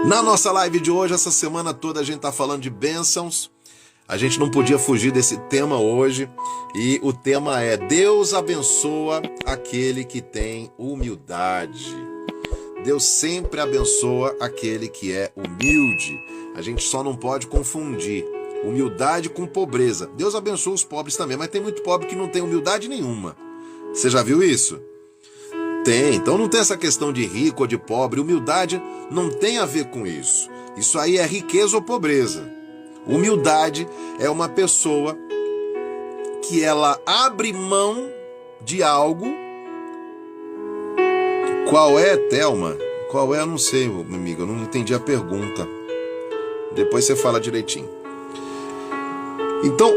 Na nossa live de hoje, essa semana toda, a gente está falando de bênçãos. A gente não podia fugir desse tema hoje. E o tema é: Deus abençoa aquele que tem humildade. Deus sempre abençoa aquele que é humilde. A gente só não pode confundir humildade com pobreza. Deus abençoa os pobres também, mas tem muito pobre que não tem humildade nenhuma. Você já viu isso? Tem, então não tem essa questão de rico ou de pobre. Humildade não tem a ver com isso. Isso aí é riqueza ou pobreza. Humildade é uma pessoa que ela abre mão de algo. Qual é, Thelma? Qual é? Eu não sei, meu amigo, eu não entendi a pergunta. Depois você fala direitinho. Então,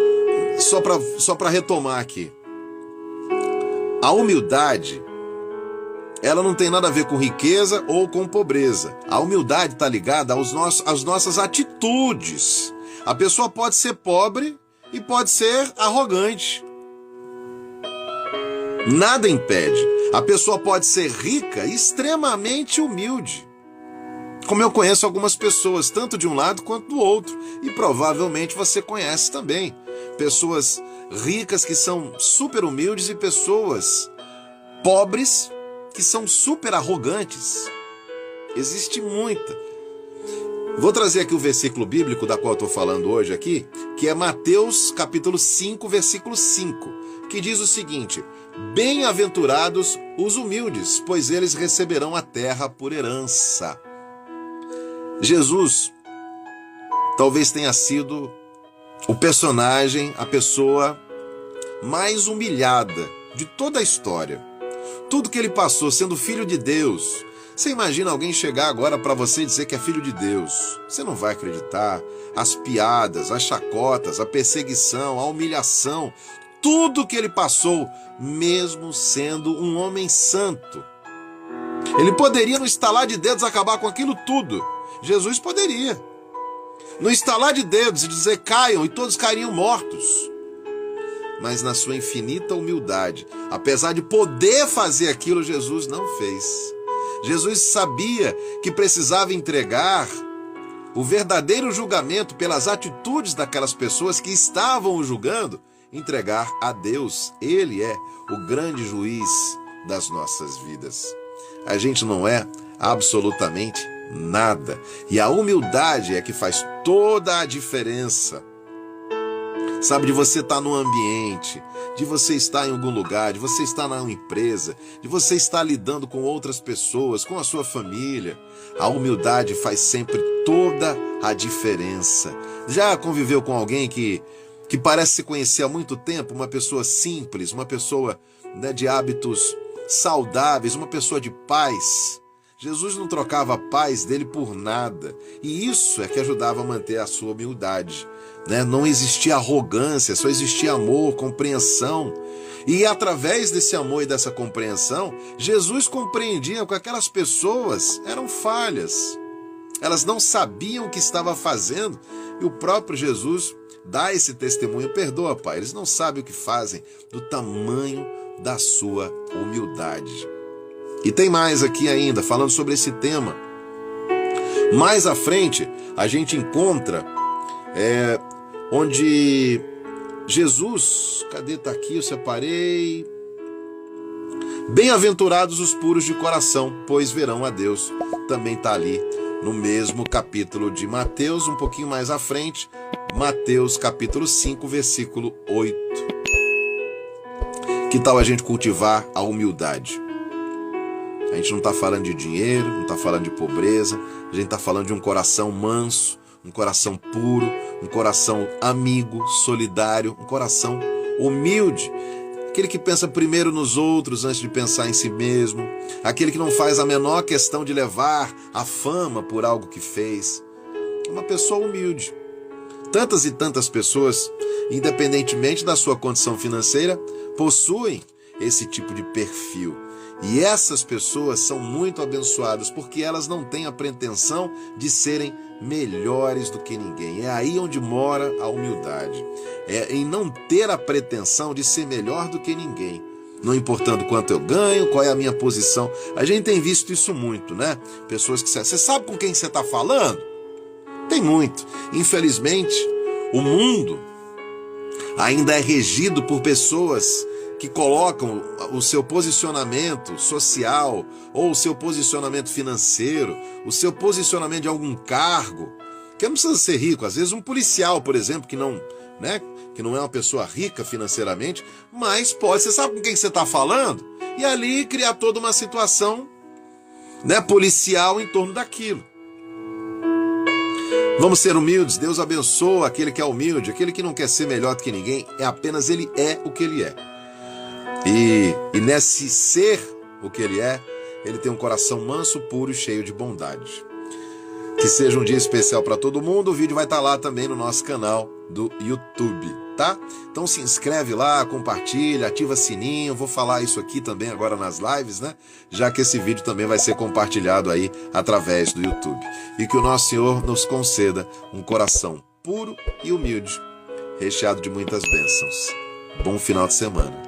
só para retomar aqui. A humildade, ela não tem nada a ver com riqueza ou com pobreza. A humildade está ligada às nossas atitudes. A pessoa pode ser pobre e pode ser arrogante. Nada impede. A pessoa pode ser rica e extremamente humilde. Como eu conheço algumas pessoas, tanto de um lado quanto do outro. E provavelmente você conhece também. Pessoas ricas que são super humildes e pessoas pobres que são super arrogantes. Existe muita. Vou trazer aqui o versículo bíblico da qual eu estou falando hoje aqui, que é Mateus capítulo 5, versículo 5, que diz o seguinte: Bem-aventurados os humildes, pois eles receberão a terra por herança. Jesus talvez tenha sido o personagem, a pessoa mais humilhada de toda a história. Tudo que ele passou sendo filho de Deus. Você imagina alguém chegar agora para você e dizer que é filho de Deus? Você não vai acreditar. As piadas, as chacotas, a perseguição, a humilhação, tudo que ele passou, mesmo sendo um homem santo. Ele poderia, no estalar de dedos, acabar com aquilo tudo. Jesus poderia. No estalar de dedos e dizer caiam e todos cairiam mortos. Mas na sua infinita humildade, apesar de poder fazer aquilo, Jesus não fez. Jesus sabia que precisava entregar o verdadeiro julgamento pelas atitudes daquelas pessoas que estavam o julgando, entregar a Deus. Ele é o grande juiz das nossas vidas. A gente não é absolutamente nada. E a humildade é que faz toda a diferença. Sabe, de você estar num ambiente, de você estar em algum lugar, de você estar numa empresa, de você estar lidando com outras pessoas, com a sua família. A humildade faz sempre toda a diferença. Já conviveu com alguém que parece se conhecer há muito tempo, uma pessoa simples, uma pessoa, né, de hábitos saudáveis, uma pessoa de paz? Jesus não trocava a paz dele por nada. E isso é que ajudava a manter a sua humildade. Não existia arrogância, só existia amor, compreensão. E através desse amor e dessa compreensão, Jesus compreendia que aquelas pessoas eram falhas. Elas não sabiam o que estava fazendo. E o próprio Jesus dá esse testemunho: perdoa, Pai, eles não sabem o que fazem, do tamanho da sua humildade. E tem mais aqui ainda, falando sobre esse tema. Mais à frente, a gente encontra onde Jesus, cadê? Tá aqui, eu separei. Bem-aventurados os puros de coração, pois verão a Deus. Também está ali no mesmo capítulo de Mateus, um pouquinho mais à frente, Mateus capítulo 5, versículo 8. Que tal a gente cultivar a humildade? A gente não está falando de dinheiro, não está falando de pobreza, a gente está falando de um coração manso, um coração puro, um coração amigo, solidário, um coração humilde. Aquele que pensa primeiro nos outros antes de pensar em si mesmo. Aquele que não faz a menor questão de levar a fama por algo que fez. Uma pessoa humilde. Tantas e tantas pessoas, independentemente da sua condição financeira, possuem esse tipo de perfil. E essas pessoas são muito abençoadas porque elas não têm a pretensão de serem melhores do que ninguém. É aí onde mora a humildade. É em não ter a pretensão de ser melhor do que ninguém. não importando quanto eu ganho, qual é a minha posição. A gente tem visto isso muito, né? Pessoas que... Você sabe com quem você está falando? Tem muito. Infelizmente, o mundo ainda é regido por pessoas que colocam o seu posicionamento social, ou o seu posicionamento financeiro, o seu posicionamento de algum cargo, que não precisa ser rico. Às vezes um policial, por exemplo, que não é uma pessoa rica financeiramente, mas pode, você sabe com quem você está falando? E ali criar toda uma situação, né, policial em torno daquilo. Vamos ser humildes. Deus abençoa aquele que é humilde, aquele que não quer ser melhor do que ninguém, apenas ele é o que ele é. E nesse ser o que ele é, ele tem um coração manso, puro e cheio de bondade. Que seja um dia especial para todo mundo. O vídeo vai estar lá também no nosso canal do YouTube, tá? Então se inscreve lá, compartilha, ativa sininho. Vou falar isso aqui também agora nas lives, né? Já que esse vídeo também vai ser compartilhado aí através do YouTube. E que o nosso Senhor nos conceda um coração puro e humilde, recheado de muitas bênçãos. Bom final de semana.